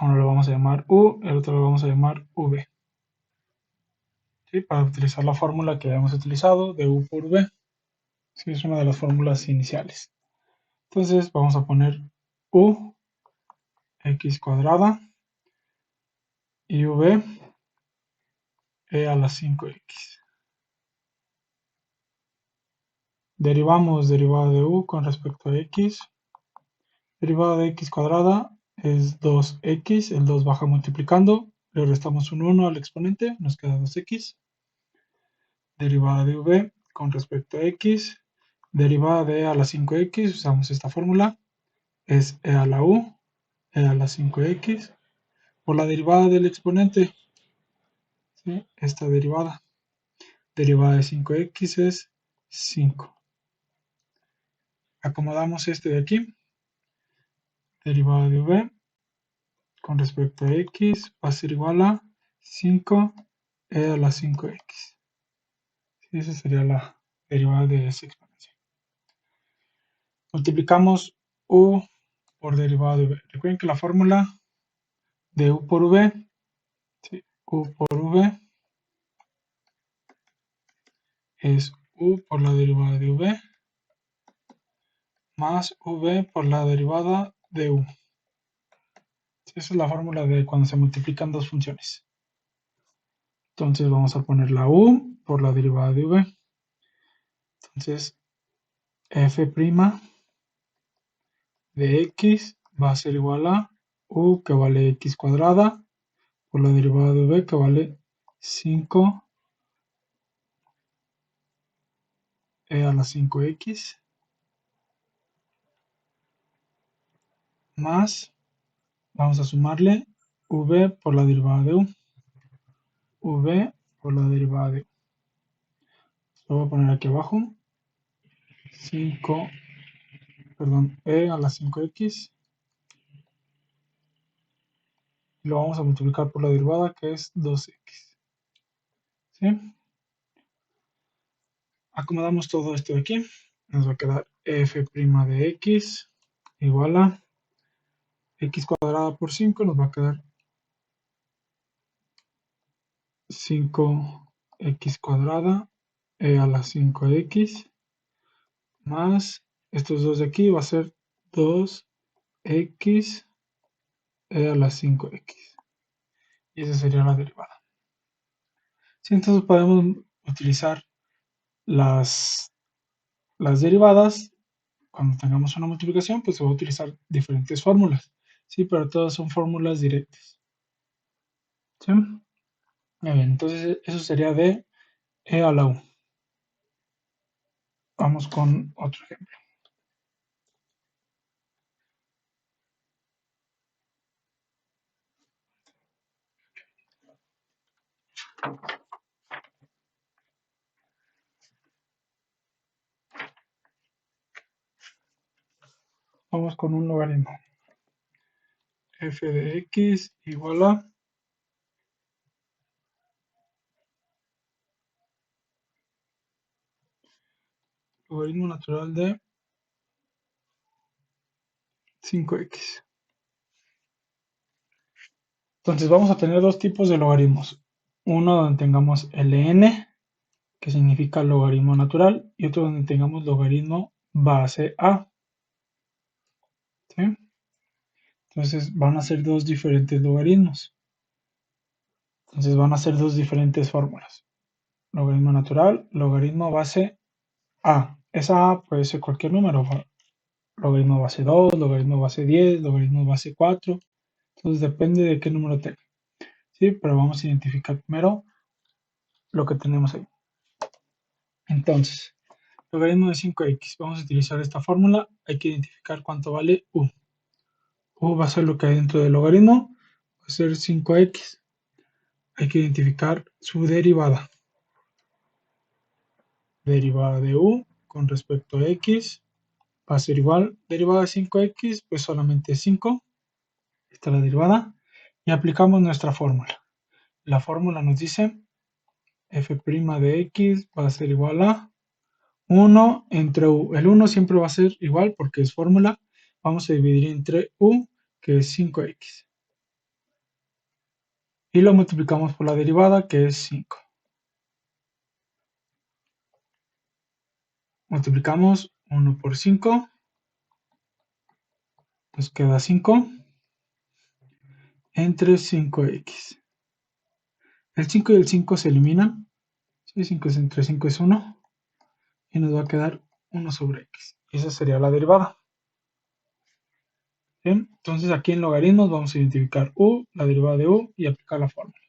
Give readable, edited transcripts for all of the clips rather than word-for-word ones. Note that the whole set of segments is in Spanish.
Uno lo vamos a llamar U, el otro lo vamos a llamar V. ¿Sí? Para utilizar la fórmula que habíamos utilizado de U por V. Sí, es una de las fórmulas iniciales. Entonces vamos a poner U x cuadrada y V e a la 5x. Derivamos derivada de U con respecto a x. Derivada de x cuadrada es 2x, el 2 baja multiplicando, le restamos un 1 al exponente, nos queda 2x. Derivada de v con respecto a x, derivada de e a la 5x, usamos esta fórmula, es e a la u, e a la 5x, por la derivada del exponente, ¿sí? Esta derivada. Derivada de 5x es 5. Acomodamos este de aquí, derivada de v con respecto a x va a ser igual a 5 e a la 5x. Sí, esa sería la derivada de esa exponencial. Multiplicamos u por derivada de v. Recuerden que la fórmula de u por v, ¿sí? U por v es u por la derivada de v más v por la derivada de u. Sí, esa es la fórmula de cuando se multiplican dos funciones. Entonces vamos a poner la u por la derivada de v. Entonces f' de x va a ser igual a u que vale x cuadrada por la derivada de v que vale 5 e a la 5x más, vamos a sumarle v por la derivada de u, v por la derivada de u. Lo voy a poner aquí abajo, 5, perdón, e a la 5x, y lo vamos a multiplicar por la derivada que es 2x. ¿Sí? Acomodamos todo esto de aquí, nos va a quedar f' de x igual a x cuadrada por 5, nos va a quedar 5x cuadrada e a la 5x más estos dos de aquí va a ser 2x e a la 5x. Y esa sería la derivada. Sí, entonces podemos utilizar las derivadas. Cuando tengamos una multiplicación, pues se va a utilizar diferentes fórmulas. Sí, pero todas son fórmulas directas. ¿Sí? Muy bien, entonces eso sería de e a la u. Vamos con otro ejemplo. Vamos con un logaritmo. F de x igual a logaritmo natural de 5x. Entonces vamos a tener dos tipos de logaritmos. Uno donde tengamos ln, que significa logaritmo natural, y otro donde tengamos logaritmo base a. ¿Sí? Entonces van a ser dos diferentes logaritmos. Entonces van a ser dos diferentes fórmulas. Logaritmo natural, logaritmo base a. Esa a puede ser cualquier número. Logaritmo base 2, logaritmo base 10, logaritmo base 4. Entonces depende de qué número tenga. ¿Sí? Pero vamos a identificar primero lo que tenemos ahí. Entonces, logaritmo de 5x. Vamos a utilizar esta fórmula. Hay que identificar cuánto vale u. U va a ser lo que hay dentro del logaritmo. Va a ser 5x. Hay que identificar su derivada. Derivada de u con respecto a x va a ser igual. Derivada de 5x, pues solamente 5. Esta es la derivada. Y aplicamos nuestra fórmula. La fórmula nos dice f' de x va a ser igual a 1 entre u. El 1 siempre va a ser igual porque es fórmula. Vamos a dividir entre u, que es 5x. y lo multiplicamos por la derivada, que es 5. Multiplicamos 1 por 5, nos queda 5 entre 5x. El 5 y el 5 se eliminan. 5 entre 5 es 1 y nos va a quedar 1 sobre x. Esa sería la derivada. Bien, entonces aquí en logaritmos vamos a identificar u, la derivada de u y aplicar la fórmula.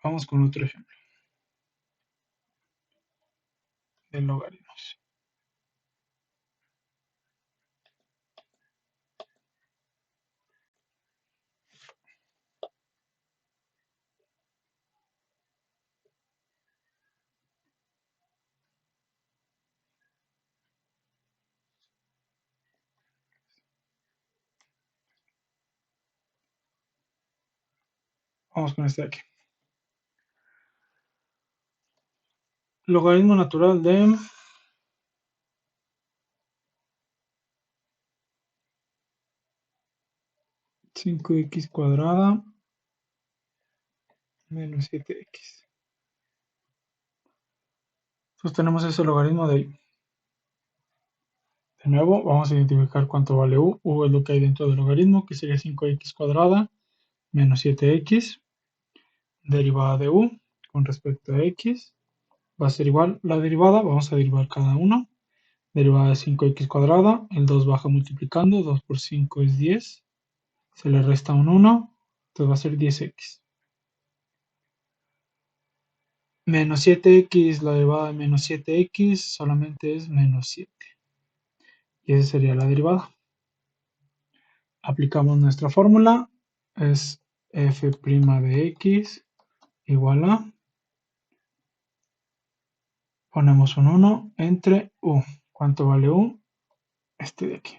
Vamos con otro ejemplo de logaritmos. Vamos con este de aquí. Logaritmo natural de 5x cuadrada menos 7x. Sostenemos ese logaritmo de ahí. De nuevo, vamos a identificar cuánto vale u. U es lo que hay dentro del logaritmo, que sería 5x cuadrada menos 7x. Derivada de u con respecto a x va a ser igual la derivada. Vamos a derivar cada uno. Derivada de 5x cuadrada. El 2 baja multiplicando. 2 por 5 es 10. Se le resta un 1. Entonces va a ser 10x. Menos 7x, la derivada de menos 7x solamente es menos 7. Y esa sería la derivada. Aplicamos nuestra fórmula. Es f' de x igual a. Ponemos un 1 entre u. ¿Cuánto vale u? Este de aquí.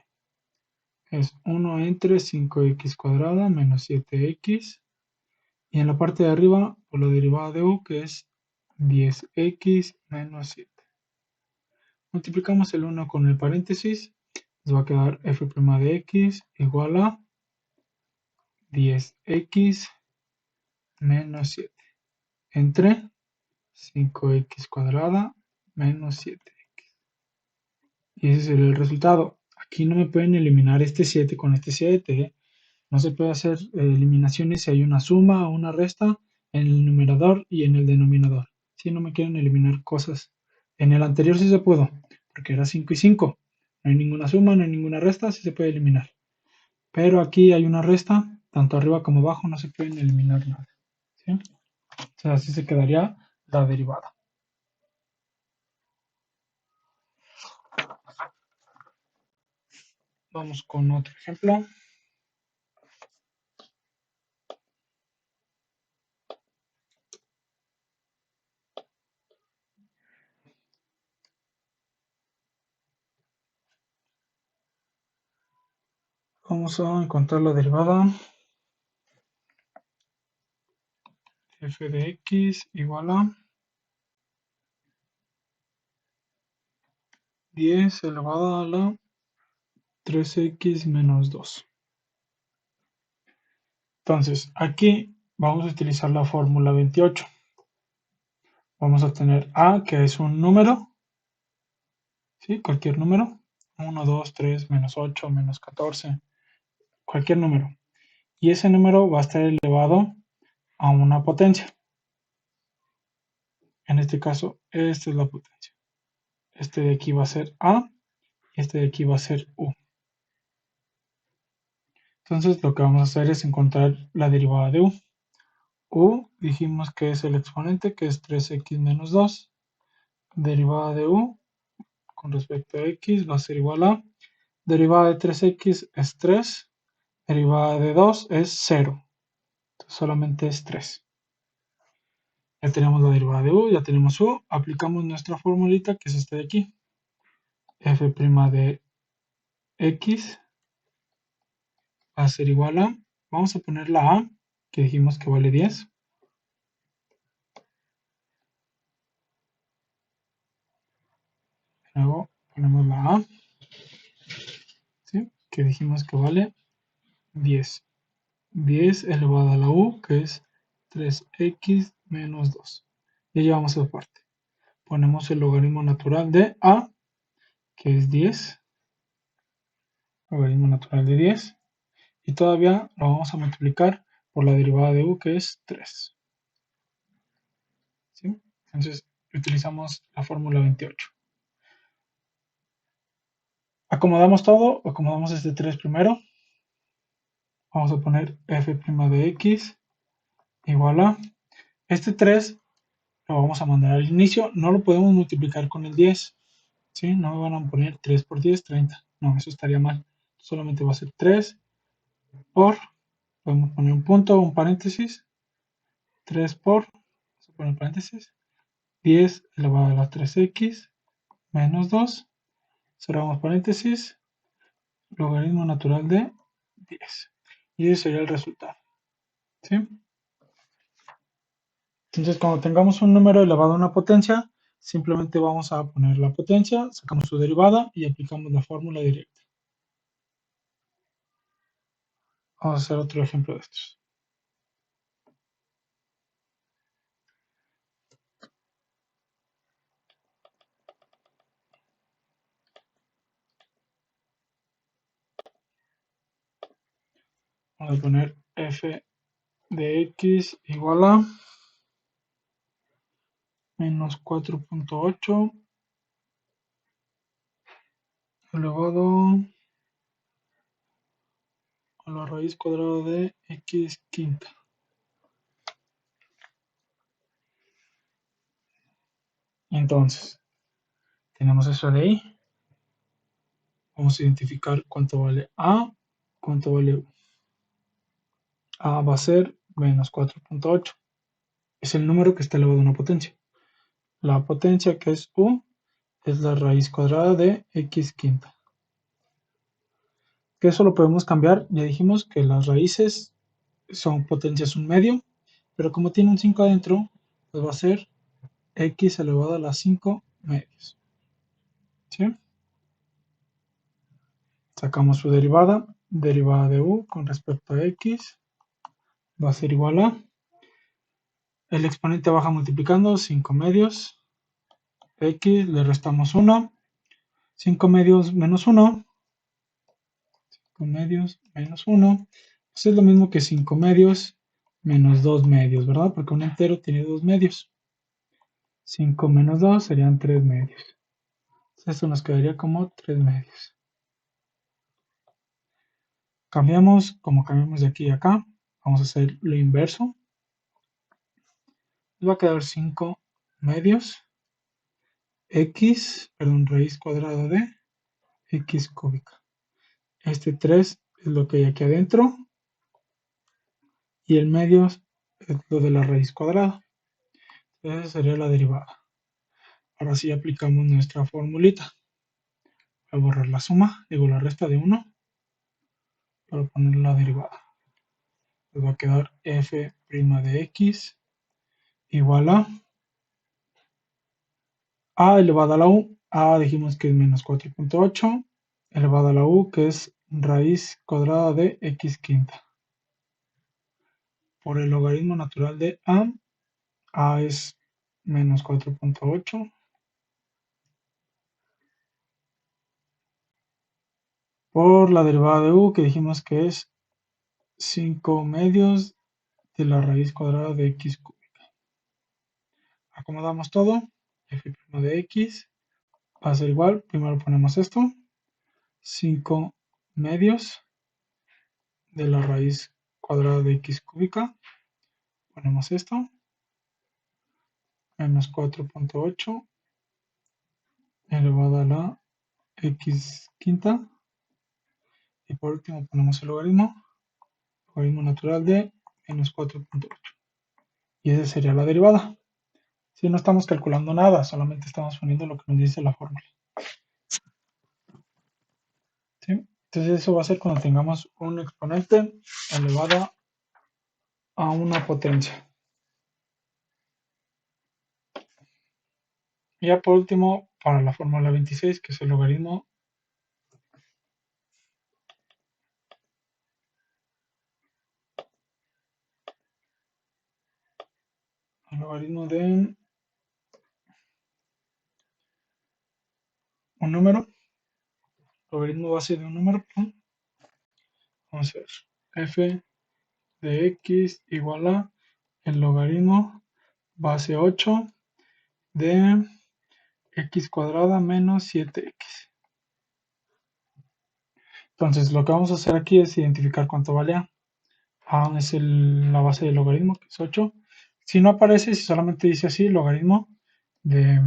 Es 1 entre 5x cuadrada menos 7x. Y en la parte de arriba, por la derivada de u, que es 10x menos 7. Multiplicamos el 1 con el paréntesis. Nos va a quedar f' de x igual a 10x menos 7 entre 5x cuadrada menos 7. Y ese sería el resultado. Aquí no me pueden eliminar este 7 con este 7. No se puede hacer eliminaciones si hay una suma o una resta en el numerador y en el denominador. Si no me quieren eliminar cosas. En el anterior sí se pudo, porque era 5 y 5. No hay ninguna suma, no hay ninguna resta, sí se puede eliminar. Pero aquí hay una resta, tanto arriba como abajo no se pueden eliminar nada. ¿Sí? O sea, así se quedaría la derivada. Vamos con otro ejemplo. Vamos a encontrar la derivada f de x igual a 10 elevado a la 3x menos 2. Entonces, aquí vamos a utilizar la fórmula 28. Vamos a tener a, que es un número, ¿sí? Cualquier número. 1, 2, 3, menos 8, menos 14, cualquier número. Y ese número va a estar elevado a una potencia. En este caso, esta es la potencia. Este de aquí va a ser a y este de aquí va a ser u. Entonces, lo que vamos a hacer es encontrar la derivada de u. U dijimos que es el exponente, que es 3x menos 2. Derivada de u con respecto a x va a ser igual a. Derivada de 3x es 3. Derivada de 2 es 0. Entonces solamente es 3. Ya tenemos la derivada de u, ya tenemos u. Aplicamos nuestra formulita, que es esta de aquí. F' de x va a ser igual a. Vamos a poner la a, que dijimos que vale 10. Luego ponemos la a, ¿sí? Que dijimos que vale 10. 10 elevado a la u, que es 3x menos 2. Ya llevamos esa parte. Ponemos el logaritmo natural de a, que es 10. Logaritmo natural de 10. Y todavía lo vamos a multiplicar por la derivada de u, que es 3. ¿Sí? Entonces utilizamos la fórmula 28. Acomodamos todo, acomodamos este 3 primero. Vamos a poner f' de x igual a... Este 3 lo vamos a mandar al inicio, no lo podemos multiplicar con el 10. ¿Sí? No me van a poner 3 por 10, 30. No, eso estaría mal. Solamente va a ser 3 por, podemos poner un punto, un paréntesis, 3 por, vamos a poner paréntesis, 10 elevado a la 3x menos 2, cerramos paréntesis, logaritmo natural de 10. Y ese sería el resultado. ¿Sí? Entonces, cuando tengamos un número elevado a una potencia, simplemente vamos a poner la potencia, sacamos su derivada y aplicamos la fórmula directa. Vamos a hacer otro ejemplo de estos. Vamos a poner f de x igual a menos 4.8 elevado a la raíz cuadrada de x quinta. Entonces, tenemos eso de ahí. Vamos a identificar cuánto vale a, cuánto vale u. A va a ser menos 4.8. Es el número que está elevado a una potencia. La potencia, que es u, es la raíz cuadrada de x quinta. Que eso lo podemos cambiar. Ya dijimos que las raíces son potencias un medio, pero como tiene un 5 adentro, pues va a ser x elevado a las 5 medios. ¿Sí? Sacamos su derivada. Derivada de u con respecto a x va a ser igual a... El exponente baja multiplicando 5 medios. X le restamos 1. 5 medios menos 1. 5 medios menos 1. Pues es lo mismo que 5 medios menos 2 medios, ¿verdad? Porque un entero tiene 2 medios. 5 menos 2 serían 3 medios. Esto nos quedaría como 3 medios. Cambiamos, como cambiamos de aquí a acá, vamos a hacer lo inverso. Nos va a quedar 5 medios raíz cuadrada de x cúbica. Este 3 es lo que hay aquí adentro y el medio es lo de la raíz cuadrada. Esa sería la derivada. Ahora sí aplicamos nuestra formulita. Voy a borrar la suma, digo la resta de 1 para poner la derivada. Nos va a quedar f' de x igual a elevado a la u. A dijimos que es menos 4.8 elevado a la u, que es raíz cuadrada de x quinta. Por el logaritmo natural de a es menos 4.8 por la derivada de u, que dijimos que es 5 medios de la raíz cuadrada de x cúbica. Acomodamos todo, f' de x va a ser igual, primero ponemos esto, 5 medios de la raíz cuadrada de x cúbica, ponemos esto, menos 4.8 elevado a la x quinta, y por último ponemos el logaritmo natural de menos 4.8. Y esa sería la derivada. Si no estamos calculando nada, solamente estamos poniendo lo que nos dice la fórmula. ¿Sí? Entonces eso va a ser cuando tengamos un exponente elevado a una potencia. Y ya por último, para la fórmula 26, que es el logaritmo logaritmo de un número, logaritmo base de un número, perdón. Vamos a ver, f de x igual a el logaritmo base 8 de x cuadrada menos 7x. Entonces lo que vamos a hacer aquí es identificar cuánto vale a. A es la base del logaritmo, que es 8. Si no aparece, si solamente dice así, logaritmo de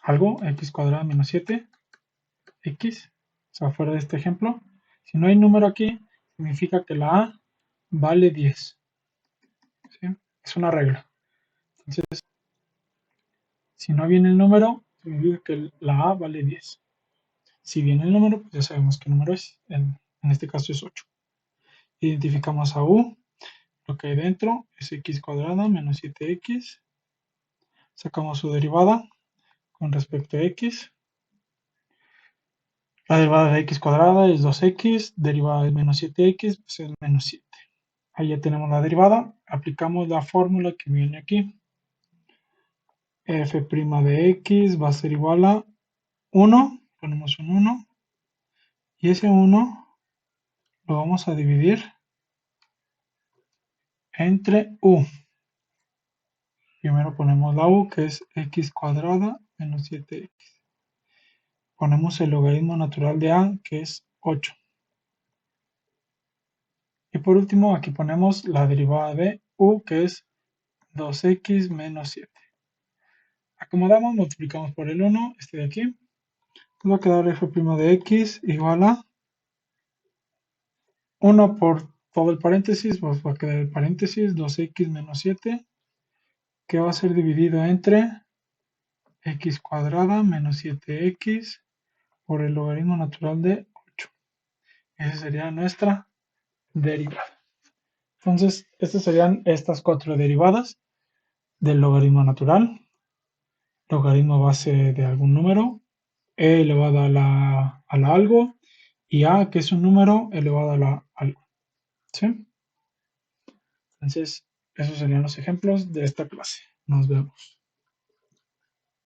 algo, x cuadrada menos 7x, o sea, fuera de este ejemplo. Si no hay número aquí, significa que la a vale 10. ¿Sí? Es una regla. Entonces, si no viene el número, significa que la a vale 10. Si viene el número, pues ya sabemos qué número es. En este caso es 8. Identificamos a u. Lo que hay dentro es x cuadrada menos 7x. Sacamos su derivada con respecto a x. La derivada de x cuadrada es 2x, derivada de menos 7x pues es menos 7. Ahí ya tenemos la derivada. Aplicamos la fórmula que viene aquí. F' de x va a ser igual a 1. Ponemos un 1. Y ese 1 lo vamos a dividir entre u. Primero ponemos la u, que es x cuadrada menos 7x. Ponemos el logaritmo natural de a, que es 8. Y por último, aquí ponemos la derivada de u, que es 2x menos 7. Acomodamos, multiplicamos por el 1, este de aquí. Va a quedar f' de x igual a 1 por todo el paréntesis, pues va a quedar el paréntesis 2x menos 7, que va a ser dividido entre x cuadrada menos 7x por el logaritmo natural de 8. Esa sería nuestra derivada. Entonces, estas serían estas 4 derivadas del logaritmo natural, logaritmo base de algún número, e elevado a la algo, y a, que es un número elevado a la algo. ¿Sí? Entonces, esos serían los ejemplos de esta clase. Nos vemos.